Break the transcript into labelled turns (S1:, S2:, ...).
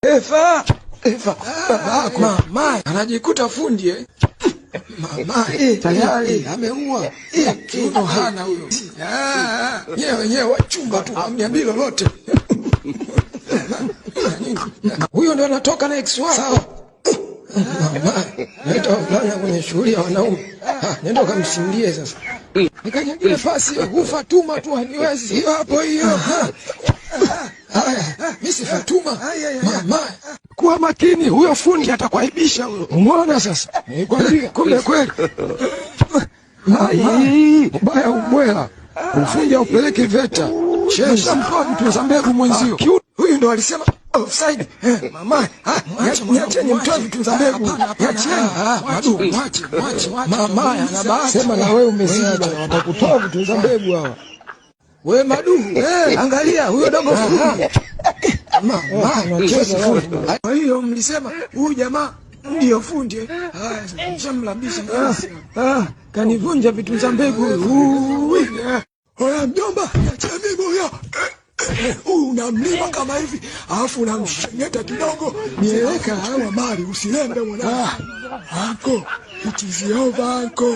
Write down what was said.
S1: Eva, babako mama anajikuta fundi mama tayari ameua. Kiuno hana huyo. Wenyewe wachumba tu amniambia lolote. Huyo ndo anatoka na ex wao. Sawa. Mama, naita fulana kwenye shughuli ya wanaume. Nenda kamsindie sasa. Nikanyangile fasi ya Fatuma tu haniwezi. Hiyo hapo hiyo. Mimi si Fatuma. Mama, kuwa makini, huyo fundi atakuaibisha huyo. Umeona sasa? Nikwambia kumbe kweli. Ubaya ubwela. Ufundi upeleke VETA. Cheza mpa mtu za mbegu mwenzio. Huyu ndo alisema offside. Mama, niacheni mtoe vitu za mbegu. Niacheni. Madu, mwache. Mama anabaki. Sema na wewe umezidi, watakutoa vitu za mbegu hawa. Wewe Madu, angalia huyo dogo fundi. Mama, anacheza fundi. Kwa hiyo mlisema huyu jamaa ndio fundi. Haya, nishamlambisha basi. Kanivunja vitu za mbegu. Oya mjomba, acha mimi huyo. Unamlima kama hivi, alafu unamshengeta kidogo. Nieleka hawa mali usilembe mwanangu. Anko, it is over anko.